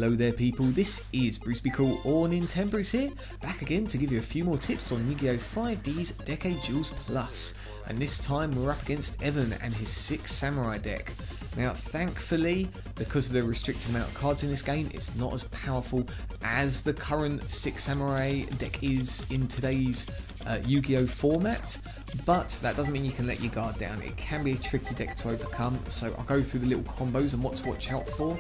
Hello there people, this is Bruce Be Cool or nintenbruce here, back again to give you a few more tips on Yu-Gi-Oh! 5D's Decade Duels Plus, and this time we're up against Evan and his 6 Samurai deck. Now thankfully, because of the restricted amount of cards in this game, it's not as powerful as the current 6 Samurai deck is in today's Yu-Gi-Oh! Format, but that doesn't mean you can let your guard down. It can be a tricky deck to overcome, so I'll go through the little combos and what to watch out for.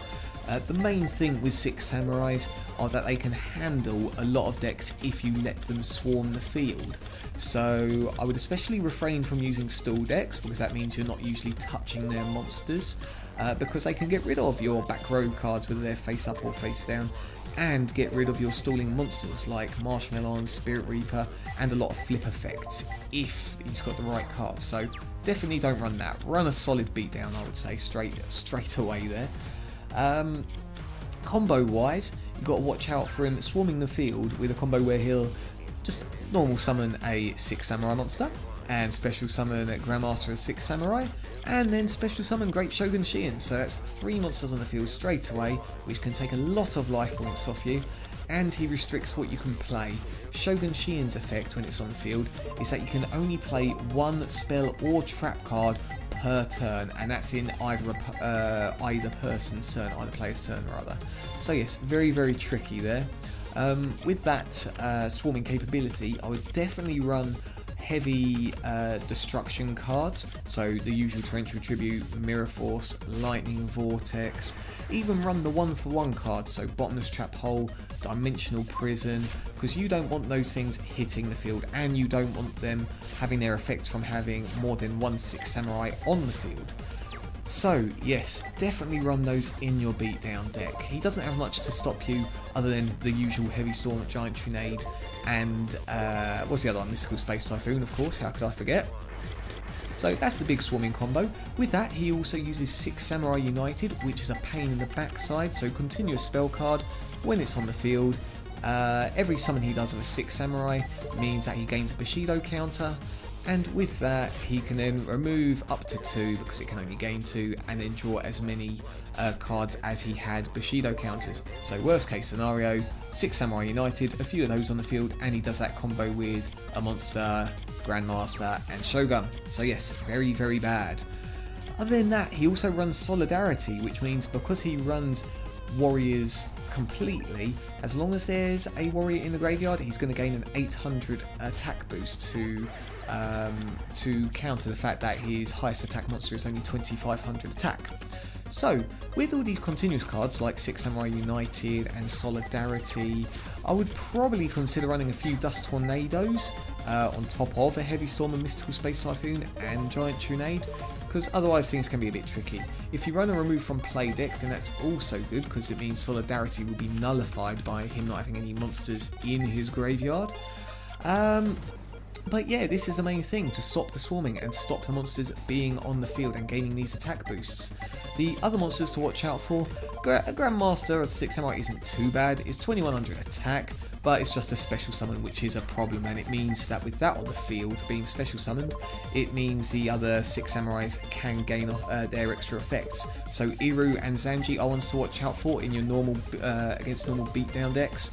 The main thing with 6 Samurais are that they can handle a lot of decks if you let them swarm the field. So I would especially refrain from using stall decks, because that means you're not usually touching their monsters, because they can get rid of your back row cards whether they're face up or face down, and get rid of your stalling monsters like Marshmallow, Spirit Reaper, and a lot of flip effects if he's got the right cards. So definitely don't run that. Run a solid beatdown, I would say, straight away there. Combo wise, you've got to watch out for him swarming the field with a combo where he'll just normal summon a 6 Samurai monster, and special summon a Grandmaster of 6 Samurai, and then special summon Great Shogun Shien. So that's 3 monsters on the field straight away, which can take a lot of life points off you, and he restricts what you can play. Shogun Shien's effect when it's on the field is that you can only play 1 spell or trap card per turn, and that's in either person's turn, either player's turn rather. So yes, very tricky there. With that swarming capability, I would definitely run heavy destruction cards, so the usual Torrential Tribute, Mirror Force, Lightning Vortex, even run the 1-for-1 cards, so Bottomless Trap Hole, Dimensional Prison, because you don't want those things hitting the field, and you don't want them having their effects from having more than 1 6 Samurai on the field. So yes, definitely run those in your beatdown deck. He doesn't have much to stop you other than the usual Heavy Storm, Giant Trunade, and what's the other one? Mystical Space Typhoon, of course, how could I forget? So that's the big swarming combo. With that, he also uses 6 Samurai United, which is a pain in the backside, so continuous spell card when it's on the field. Every summon he does of a 6 Samurai means that he gains a Bushido counter, and with that he can then remove up to 2, because it can only gain 2, and then draw as many cards as he had Bushido counters. So worst case scenario, 6 Samurai United, a few of those on the field, and he does that combo with a monster, Grandmaster and Shogun. So yes, very bad. Other than that, he also runs Solidarity, which means because he runs warriors completely, as long as there's a warrior in the graveyard, he's going to gain an 800 attack boost to counter the fact that his highest attack monster is only 2500 attack. So with all these continuous cards like 6 Samurai United and Solidarity, I would probably consider running a few Dust Tornadoes on top of a Heavy Storm and Mystical Space Typhoon and Giant Trunade, because otherwise things can be a bit tricky. If you run a remove from play deck, then that's also good, because it means Solidarity will be nullified by him not having any monsters in his graveyard. But yeah, this is the main thing, to stop the swarming and stop the monsters being on the field and gaining these attack boosts. The other monsters to watch out for, a Grandmaster of 6 Samurai isn't too bad, it's 2100 attack, but it's just a special summon, which is a problem, and it means that with that on the field being special summoned, it means the other 6 Samurais can gain their extra effects. So Irou and Zanji are ones to watch out for in your normal against normal beatdown decks.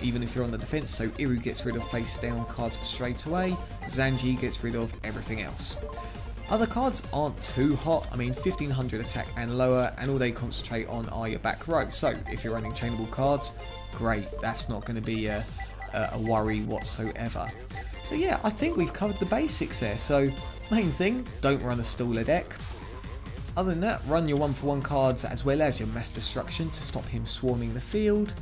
Even if you're on the defense, so Irou gets rid of face down cards straight away, Zanji gets rid of everything else. Other cards aren't too hot, I mean 1500 attack and lower, and all they concentrate on are your back row, so if you're running chainable cards, great, that's not going to be a worry whatsoever. So yeah, I think we've covered the basics there, so main thing, don't run a staller deck. Other than that, run your 1-for-1 cards as well as your mass destruction to stop him swarming the field.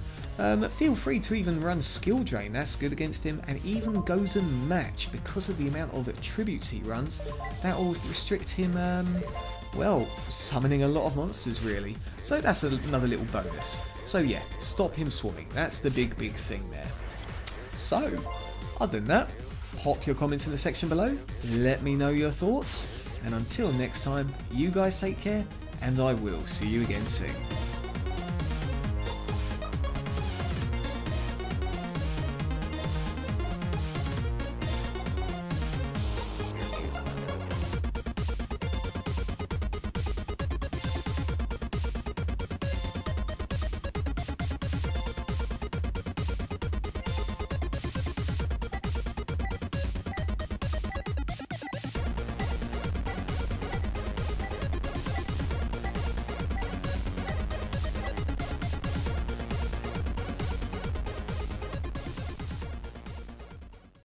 Feel free to even run Skill Drain, that's good against him, and even Goes and Match, because of the amount of attributes he runs, that will restrict him, well, summoning a lot of monsters really. So that's another little bonus. So yeah, stop him swarming, that's the big thing there. So, other than that, pop your comments in the section below, let me know your thoughts, and until next time, you guys take care, and I will see you again soon.